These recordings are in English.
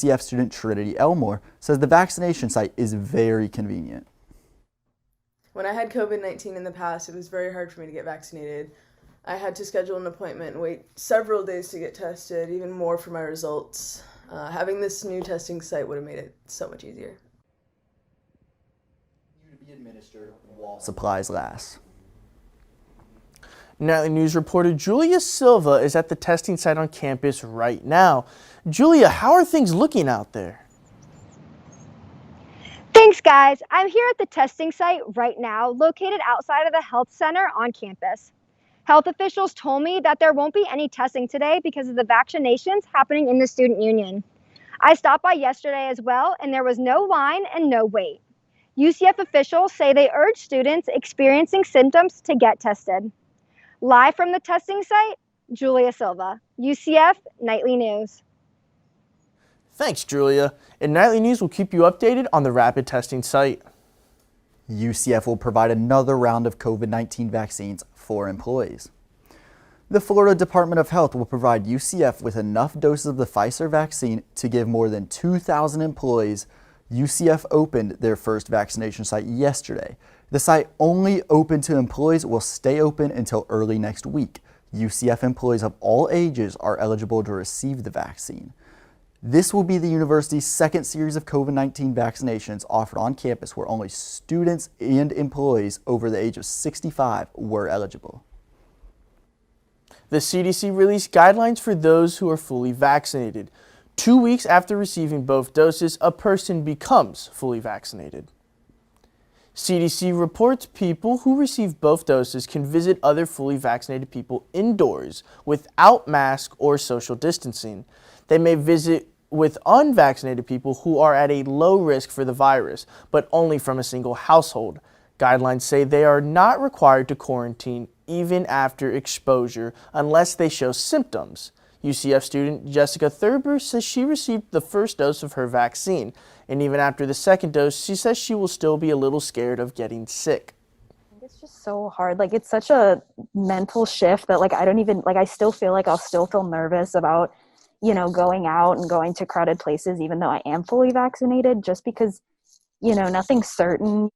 UCF student Trinity Elmore says the vaccination site is very convenient. When I had COVID-19 in the past, it was very hard for me to get vaccinated. I had to schedule an appointment and wait several days to get tested, even more for my results. Having this new testing site would have made it so much easier. To be administered while supplies last. Nightly News reporter Julia Silva is at the testing site on campus right now. Julia, how are things looking out there? Thanks, guys. I'm here at the testing site right now, located outside of the health center on campus. Health officials told me that there won't be any testing today because of the vaccinations happening in the student union. I stopped by yesterday as well, and there was no line and no wait. UCF officials say they urge students experiencing symptoms to get tested. Live from the testing site, Julia Silva, UCF Nightly News. Thanks, Julia. And Nightly News will keep you updated on the rapid testing site. UCF will provide another round of COVID-19 vaccines for employees. The Florida Department of Health will provide UCF with enough doses of the Pfizer vaccine to give more than 2,000 employees. UCF opened their first vaccination site yesterday. The site, only open to employees, will stay open until early next week. UCF employees of all ages are eligible to receive the vaccine. This will be the university's second series of COVID-19 vaccinations offered on campus where only students and employees over the age of 65 were eligible. The CDC released guidelines for those who are fully vaccinated. 2 weeks after receiving both doses, a person becomes fully vaccinated. CDC reports people who receive both doses can visit other fully vaccinated people indoors without mask or social distancing. They may visit with unvaccinated people who are at a low risk for the virus, but only from a single household. Guidelines say they are not required to quarantine even after exposure unless they show symptoms. UCF student Jessica Thurber says she received the first dose of her vaccine, and even after the second dose, she says she will still be a little scared of getting sick. It's just so hard. Like, it's such a mental shift that, like, I still feel like I'll still feel nervous about, going out and going to crowded places, even though I am fully vaccinated, just because, nothing's certain.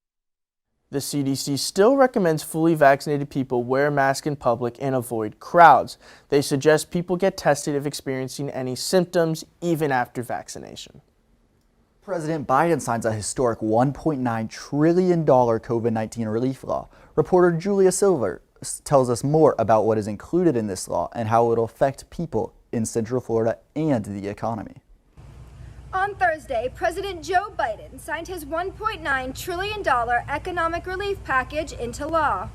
The CDC still recommends fully vaccinated people wear masks in public and avoid crowds. They suggest people get tested if experiencing any symptoms, even after vaccination. President Biden signs a historic $1.9 trillion COVID-19 relief law. Reporter Julia Silva tells us more about what is included in this law and how it will affect people in Central Florida and the economy. On Thursday, President Joe Biden signed his $1.9 trillion economic relief package into law.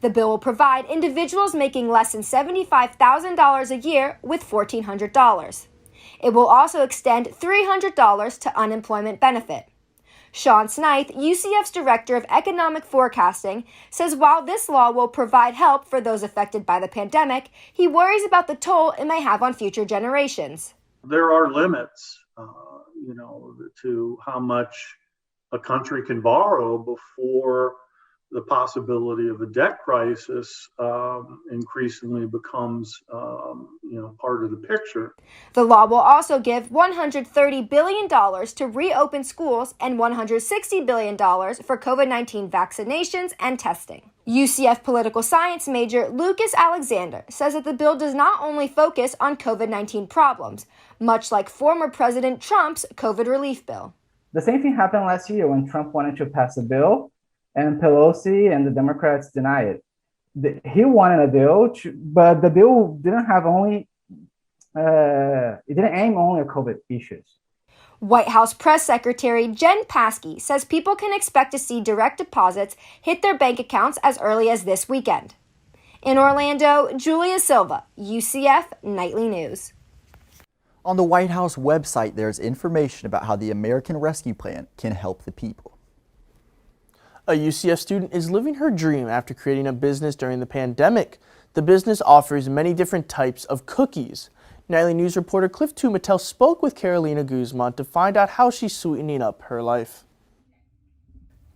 The bill will provide individuals making less than $75,000 a year with $1,400. It will also extend $300 to unemployment benefit. Sean Smythe, UCF's Director of Economic Forecasting, says while this law will provide help for those affected by the pandemic, he worries about the toll it may have on future generations. There are limits, to how much a country can borrow before the possibility of a debt crisis increasingly becomes, part of the picture. The law will also give $130 billion to reopen schools and $160 billion for COVID-19 vaccinations and testing. UCF political science major Lucas Alexander says that the bill does not only focus on COVID-19 problems, much like former President Trump's COVID relief bill. The same thing happened last year when Trump wanted to pass a bill and Pelosi and the Democrats denied it. He wanted a bill, but the bill didn't have it didn't aim only at COVID issues. White House Press Secretary Jen Psaki says people can expect to see direct deposits hit their bank accounts as early as this weekend. In Orlando, Julia Silva, UCF Nightly News. On the White House website, there's information about how the American Rescue Plan can help the people. A UCF student is living her dream after creating a business during the pandemic. The business offers many different types of cookies. Nightly News reporter Cliff Tumatel spoke with Carolina Guzman to find out how she's sweetening up her life.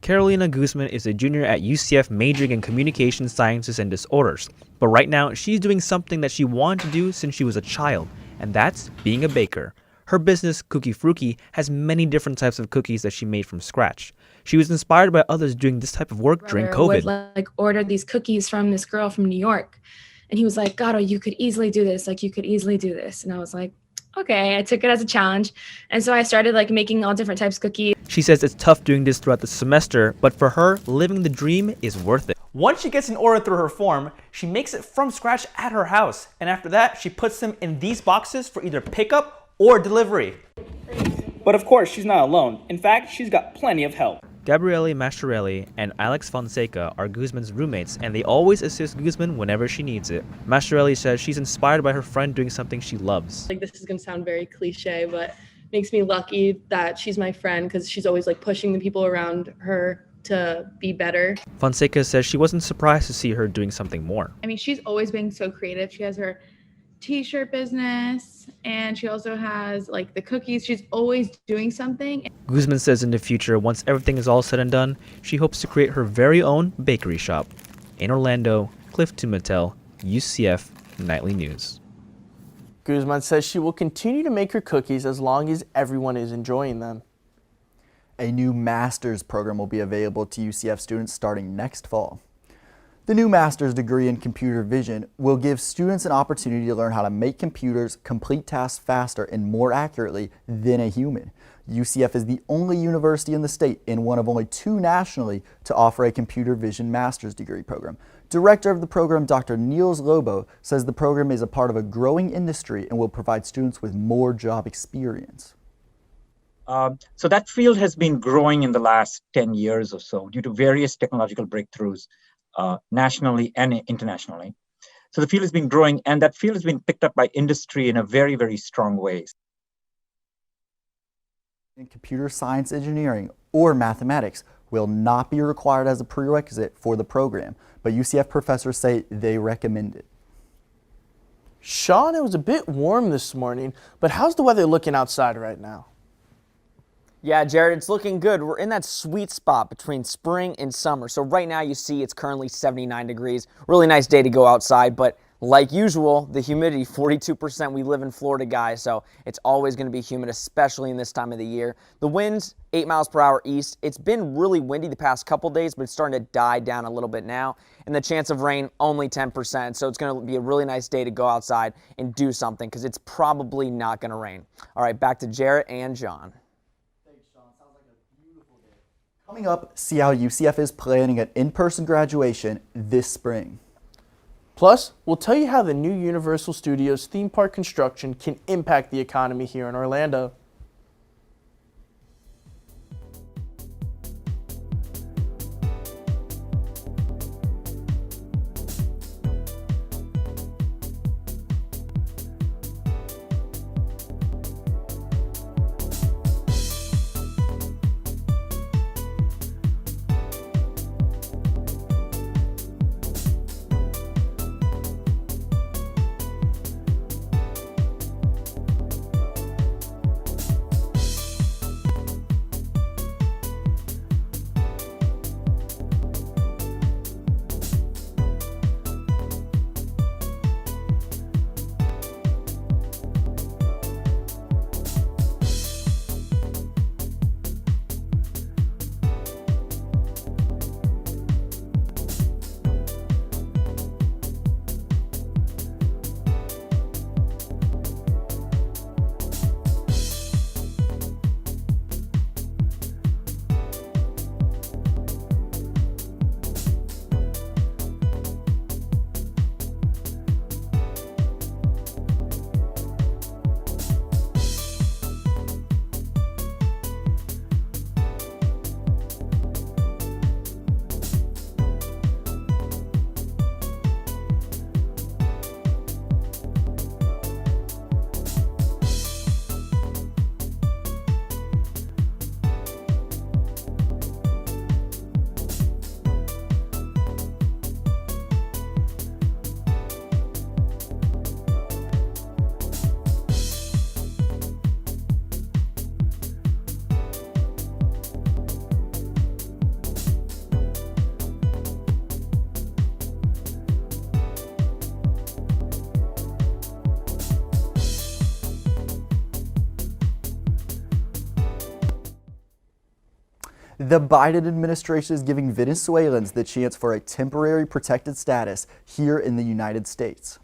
Carolina Guzman is a junior at UCF majoring in communication sciences and disorders. But right now, she's doing something that she wanted to do since she was a child, and that's being a baker. Her business, Cookie Fruki, has many different types of cookies that she made from scratch. She was inspired by others doing this type of work during COVID. Would order these cookies from this girl from New York, and he was like, "Gato, you could easily do this. You could easily do this." And I was like, okay. I took it as a challenge, and so I started making all different types of cookies. She says it's tough doing this throughout the semester, but for her, living the dream is worth it. Once she gets an order through her form, she makes it from scratch at her house, and after that, she puts them in these boxes for either pickup or delivery. But of course, she's not alone. In fact, she's got plenty of help. Gabriele Mastroelli and Alex Fonseca are Guzman's roommates, and they always assist Guzman whenever she needs it. Mastroelli says she's inspired by her friend doing something she loves. This is going to sound very cliche, but makes me lucky that she's my friend because she's always pushing the people around her to be better. Fonseca says she wasn't surprised to see her doing something more. I mean, she's always been so creative. She has her t-shirt business, and she also has the cookies. She's always doing something. Guzman says in the future, once everything is all said and done, she hopes to create her very own bakery shop. In Orlando, Cliff Tumatel, UCF Nightly News. Guzman says she will continue to make her cookies as long as everyone is enjoying them. A new master's program will be available to UCF students starting next fall. The new master's degree in computer vision will give students an opportunity to learn how to make computers complete tasks faster and more accurately than a human. UCF is the only university in the state and one of only 2 nationally to offer a computer vision master's degree program. Director of the program, Dr. Niels Lobo, says the program is a part of a growing industry and will provide students with more job experience. So that field has been growing in the last 10 years or so due to various technological breakthroughs nationally and internationally. So the field has been growing, and that field has been picked up by industry in a very, very strong way. In computer science, engineering, or mathematics will not be required as a prerequisite for the program, but UCF professors say they recommend it. Sean, it was a bit warm this morning, but how's the weather looking outside right now? Yeah, Jared, it's looking good. We're in that sweet spot between spring and summer. So right now you see it's currently 79 degrees. Really nice day to go outside, but like usual, the humidity, 42%. We live in Florida, guys, so it's always going to be humid, especially in this time of the year. The winds, 8 miles per hour east. It's been really windy the past couple days, but it's starting to die down a little bit now. And the chance of rain, only 10%. So it's going to be a really nice day to go outside and do something because it's probably not going to rain. All right, back to Jaret and John. Coming up, see how UCF is planning an in-person graduation this spring. Plus, we'll tell you how the new Universal Studios theme park construction can impact the economy here in Orlando. The Biden administration is giving Venezuelans the chance for a temporary protected status here in the United States.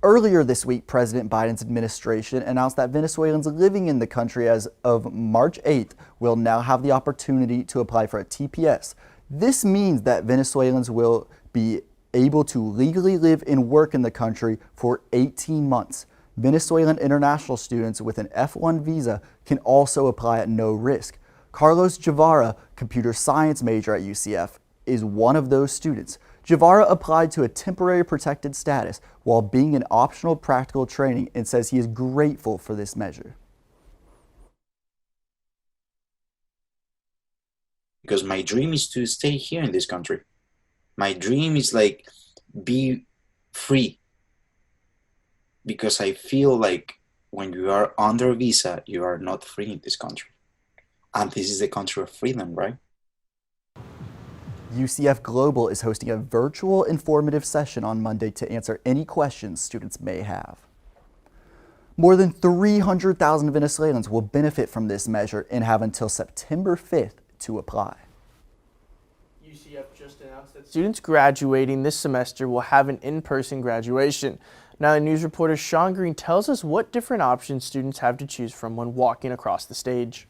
Earlier this week, President Biden's administration announced that Venezuelans living in the country as of March 8th will now have the opportunity to apply for a TPS. This means that Venezuelans will be able to legally live and work in the country for 18 months. Venezuelan international students with an F1 visa can also apply at no risk. Carlos Javara, computer science major at UCF, is one of those students. Javara applied to a temporary protected status while being in optional practical training and says he is grateful for this measure. Because my dream is to stay here in this country. My dream is like be free. Because I feel like when you are under a visa, you are not free in this country. And this is the country of freedom, right? UCF Global is hosting a virtual informative session on Monday to answer any questions students may have. More than 300,000 Venezuelans will benefit from this measure and have until September 5th to apply. UCF just announced that students graduating this semester will have an in-person graduation. Now, news reporter Sean Green tells us what different options students have to choose from when walking across the stage.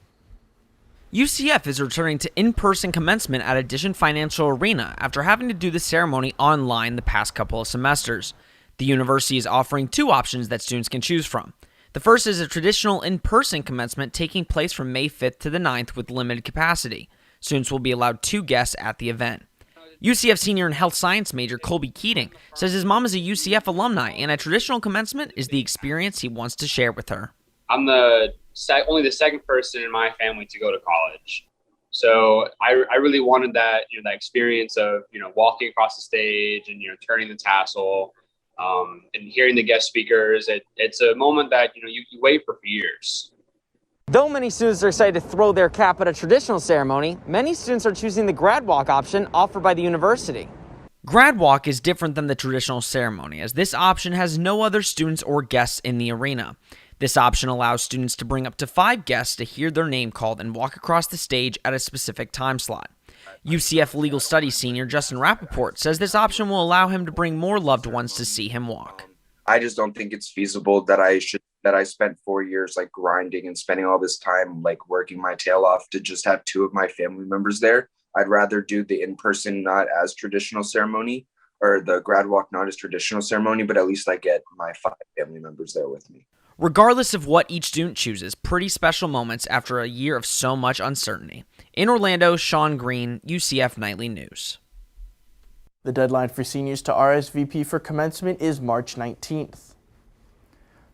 UCF is returning to in-person commencement at Addition Financial Arena after having to do the ceremony online the past couple of semesters. The university is offering two options that students can choose from. The first is a traditional in-person commencement taking place from May 5th to the 9th with limited capacity. Students will be allowed 2 guests at the event. UCF senior and health science major Colby Keating says his mom is a UCF alumni and a traditional commencement is the experience he wants to share with her. I'm only the second person in my family to go to college. So I really wanted that, that experience of, walking across the stage and, turning the tassel and hearing the guest speakers. It's a moment that, you wait for years. Though many students are excited to throw their cap at a traditional ceremony, many students are choosing the grad walk option offered by the university. Grad walk is different than the traditional ceremony, as this option has no other students or guests in the arena. This option allows students to bring up to 5 guests to hear their name called and walk across the stage at a specific time slot. UCF Legal Studies senior Justin Rappaport says this option will allow him to bring more loved ones to see him walk. I just don't think it's feasible that I spent 4 years grinding and spending all this time working my tail off to just have 2 of my family members there. I'd rather do the in-person, not as traditional ceremony, or the grad walk, not as traditional ceremony, but at least I get my 5 family members there with me. Regardless of what each student chooses, pretty special moments after a year of so much uncertainty. In Orlando, Sean Green, UCF Nightly News. The deadline for seniors to RSVP for commencement is March 19th.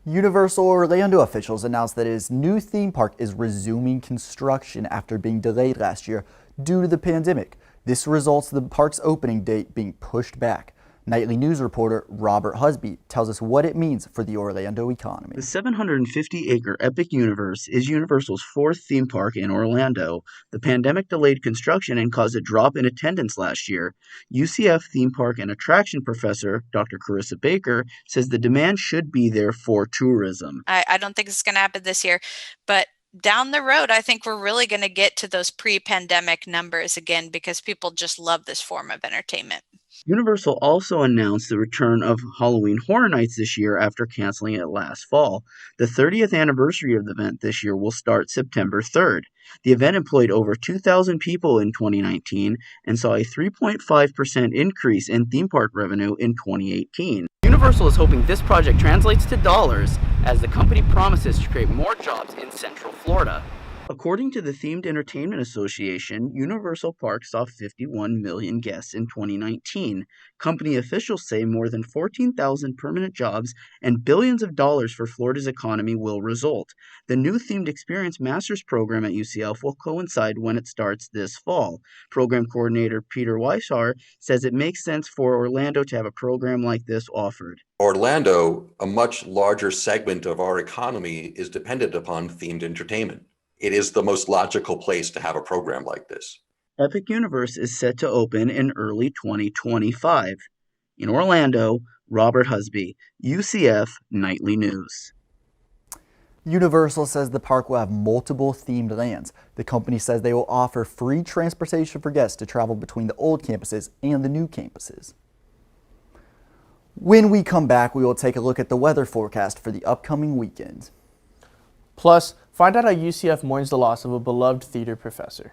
Universal Orlando officials announced that its new theme park is resuming construction after being delayed last year due to the pandemic. This results in the park's opening date being pushed back. Nightly News reporter Robert Husby tells us what it means for the Orlando economy. The 750-acre Epic Universe is Universal's 4th theme park in Orlando. The pandemic delayed construction and caused a drop in attendance last year. UCF theme park and attraction professor Dr. Carissa Baker says the demand should be there for tourism. I don't think it's going to happen this year, but down the road, I think we're really going to get to those pre-pandemic numbers again because people just love this form of entertainment. Universal also announced the return of Halloween Horror Nights this year after canceling it last fall. The 30th anniversary of the event this year will start September 3rd. The event employed over 2,000 people in 2019 and saw a 3.5% increase in theme park revenue in 2018. Universal is hoping this project translates to dollars as the company promises to create more jobs in Central Florida. According to the Themed Entertainment Association, Universal Parks saw 51 million guests in 2019. Company officials say more than 14,000 permanent jobs and billions of dollars for Florida's economy will result. The new Themed Experience Master's program at UCF will coincide when it starts this fall. Program coordinator Peter Weishar says it makes sense for Orlando to have a program like this offered. Orlando, a much larger segment of our economy, is dependent upon themed entertainment. It is the most logical place to have a program like this. Epic Universe is set to open in early 2025. In Orlando, Robert Husby, UCF Nightly News. Universal says the park will have multiple themed lands. The company says they will offer free transportation for guests to travel between the old campuses and the new campuses. When we come back, we will take a look at the weather forecast for the upcoming weekend. Plus, find out how UCF mourns the loss of a beloved theater professor.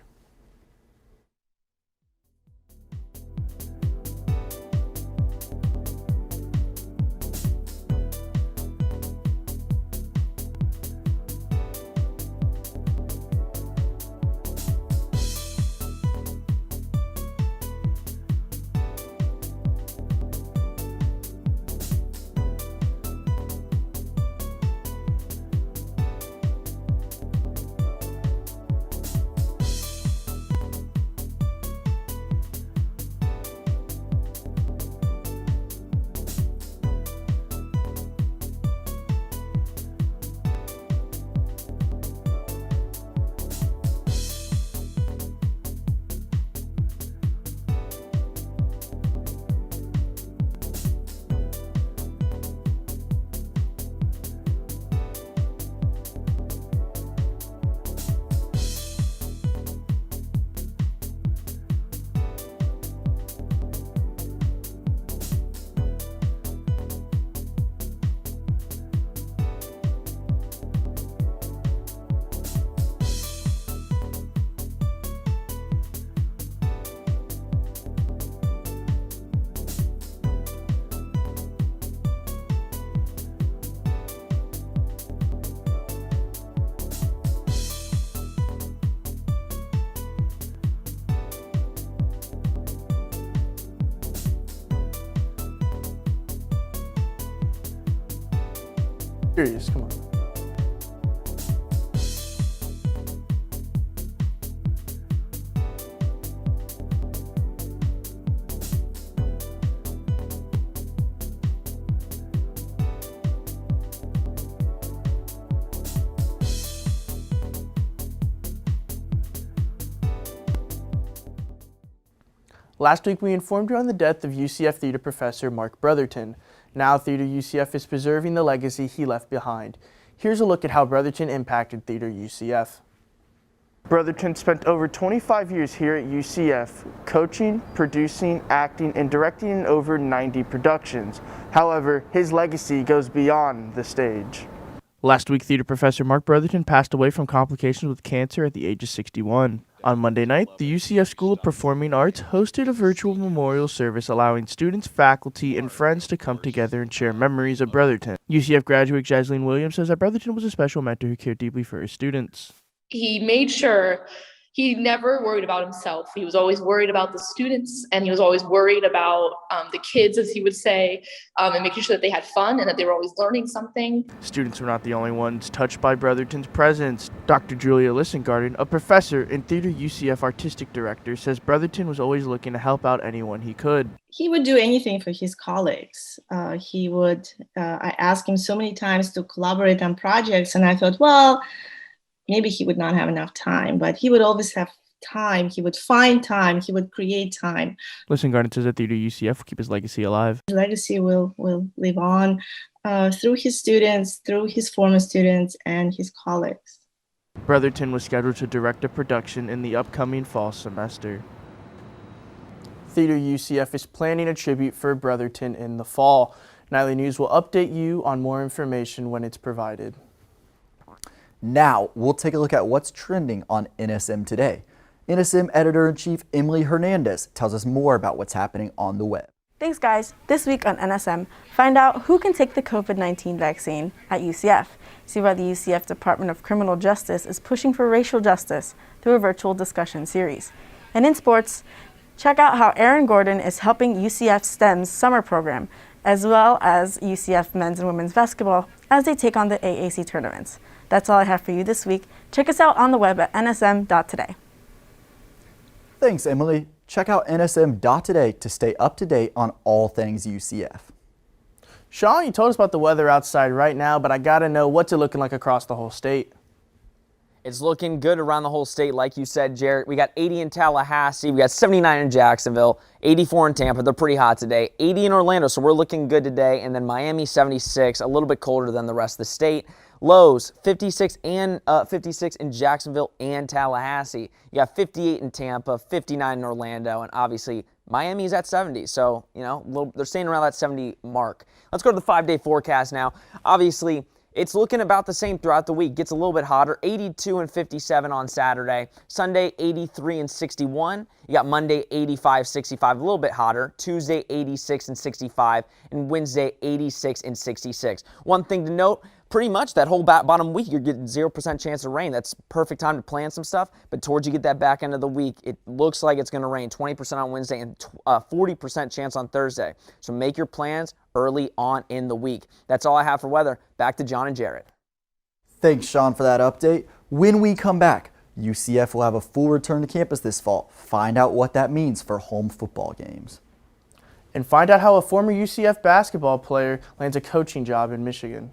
Serious, come on. Last week we informed you on the death of UCF theater professor Mark Brotherton. Now Theater UCF is preserving the legacy he left behind. Here's a look at how Brotherton impacted Theater UCF. Brotherton spent over 25 years here at UCF, coaching, producing, acting, and directing in over 90 productions. However, his legacy goes beyond the stage. Last week, theater professor Mark Brotherton passed away from complications with cancer at the age of 61. On Monday night, the UCF School of Performing Arts hosted a virtual memorial service allowing students, faculty, and friends to come together and share memories of Brotherton. UCF graduate Jasleen Williams says that Brotherton was a special mentor who cared deeply for his students. He made sure he never worried about himself. He was always worried about the students, and he was always worried about the kids, as he would say, and making sure that they had fun and that they were always learning something. Students were not the only ones touched by Brotherton's presence. Dr. Julia Lissengarten, a professor and Theater UCF artistic director, says Brotherton was always looking to help out anyone he could. He would do anything for his colleagues. I asked him so many times to collaborate on projects, and I thought, well, maybe he would not have enough time, but he would always have time. He would find time. He would create time. Lissengarten says that Theater UCF will keep his legacy alive. His legacy will live on through his students, through his former students, and his colleagues. Brotherton was scheduled to direct a production in the upcoming fall semester. Theater UCF is planning a tribute for Brotherton in the fall. Nightly News will update you on more information when it's provided. Now, we'll take a look at what's trending on NSM today. NSM Editor-in-Chief Emily Hernandez tells us more about what's happening on the web. Thanks, guys. This week on NSM, find out who can take the COVID-19 vaccine at UCF. See why the UCF Department of Criminal Justice is pushing for racial justice through a virtual discussion series. And in sports, check out how Aaron Gordon is helping UCF STEM's summer program, as well as UCF men's and women's basketball as they take on the AAC tournaments. That's all I have for you this week. Check us out on the web at nsm.today. Thanks, Emily. Check out nsm.today to stay up to date on all things UCF. Sean, you told us about the weather outside right now, but I gotta know, what's it looking like across the whole state? It's looking good around the whole state, like you said, Jaret. We got 80 in Tallahassee, we got 79 in Jacksonville, 84 in Tampa. They're pretty hot today. 80 in Orlando, so we're looking good today. And then Miami, 76, a little bit colder than the rest of the state. Lows, 56 in Jacksonville and Tallahassee. You got 58 in Tampa, 59 in Orlando, and obviously Miami's at 70. So, they're staying around that 70 mark. Let's go to the 5-day forecast now. Obviously, it's looking about the same throughout the week. Gets a little bit hotter. 82 and 57 on Saturday. Sunday, 83 and 61. You got Monday, 85, 65, a little bit hotter. Tuesday, 86 and 65. And Wednesday, 86 and 66. One thing to note, pretty much that whole bottom week, you're getting 0% chance of rain. That's perfect time to plan some stuff. But towards you get that back end of the week, it looks like it's going to rain. 20% on Wednesday and 40% chance on Thursday. So make your plans early on in the week. That's all I have for weather. Back to John and Jaret. Thanks, Sean, for that update. When we come back, UCF will have a full return to campus this fall. Find out what that means for home football games. And find out how a former UCF basketball player lands a coaching job in Michigan.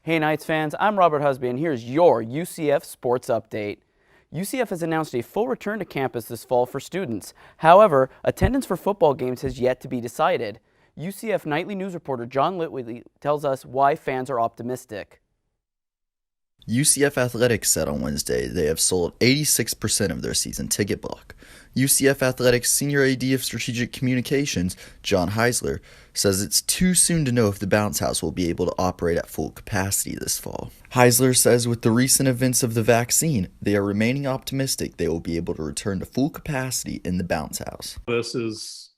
Hey Knights fans, I'm Robert Husby and here's your UCF Sports Update. UCF has announced a full return to campus this fall for students. However, attendance for football games has yet to be decided. UCF Knightly news reporter John Whitley tells us why fans are optimistic. UCF Athletics said on Wednesday they have sold 86% of their season ticket block. UCF Athletics Senior AD of Strategic Communications, John Heisler, says it's too soon to know if the bounce house will be able to operate at full capacity this fall. Heisler says with the recent events of the vaccine, they are remaining optimistic they will be able to return to full capacity in the bounce house. This is,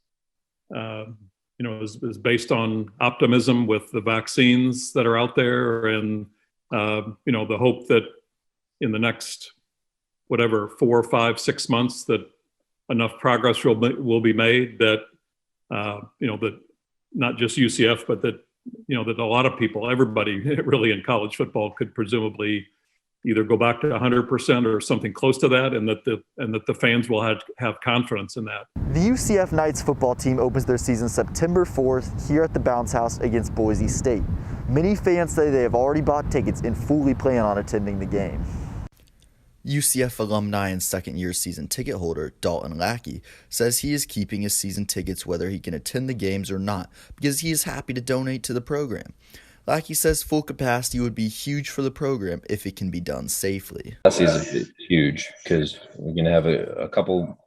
is based on optimism with the vaccines that are out there and the hope that in the next, 4, 5, 6 months that enough progress will be made that, that not just UCF, but that, that a lot of people, everybody really in college football could presumably either go back to 100% or something close to that, and that the fans will have confidence in that. The UCF Knights football team opens their season September 4th here at the Bounce House against Boise State. Many fans say they have already bought tickets and fully plan on attending the game. UCF alumni and second-year season ticket holder Dalton Lackey says he is keeping his season tickets whether he can attend the games or not because he is happy to donate to the program. Lackey says full capacity would be huge for the program if it can be done safely. This is huge because we're going to have a couple,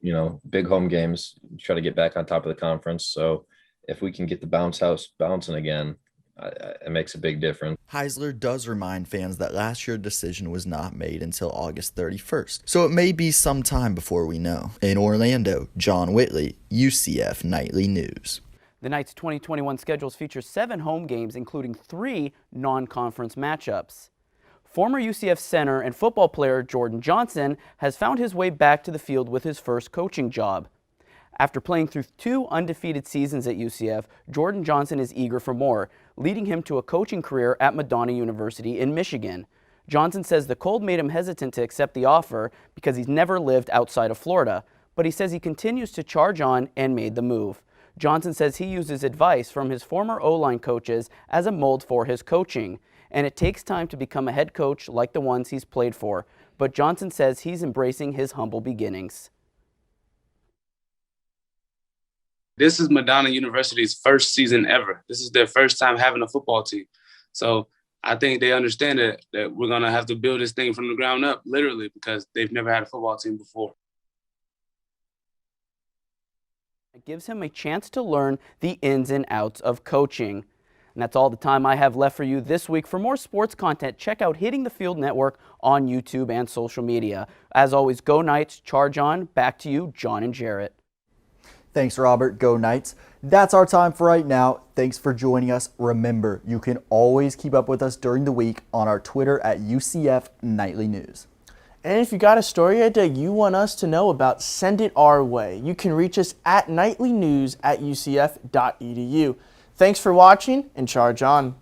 big home games, try to get back on top of the conference. So if we can get the bounce house bouncing again, it makes a big difference. Heisler does remind fans that last year's decision was not made until August 31st, so it may be some time before we know. In Orlando, John Whitley, UCF Nightly News. The Knights' 2021 schedules feature 7 home games, including 3 non-conference matchups. Former UCF center and football player Jordan Johnson has found his way back to the field with his first coaching job. After playing through 2 undefeated seasons at UCF, Jordan Johnson is eager for more, leading him to a coaching career at Madonna University in Michigan. Johnson says the cold made him hesitant to accept the offer because he's never lived outside of Florida, but he says he continues to charge on and made the move. Johnson says he uses advice from his former O-line coaches as a mold for his coaching, and it takes time to become a head coach like the ones he's played for, but Johnson says he's embracing his humble beginnings. This is Madonna University's first season ever. This is their first time having a football team. So I think they understand that we're going to have to build this thing from the ground up, literally, because they've never had a football team before. It gives him a chance to learn the ins and outs of coaching. And that's all the time I have left for you this week. For more sports content, check out Hitting the Field Network on YouTube and social media. As always, go Knights, charge on. Back to you, John and Jaret. Thanks, Robert. Go Knights. That's our time for right now. Thanks for joining us. Remember, you can always keep up with us during the week on our Twitter at UCF Nightly News. And if you got a story idea you want us to know about, send it our way. You can reach us at nightlynews@ucf.edu. Thanks for watching and charge on.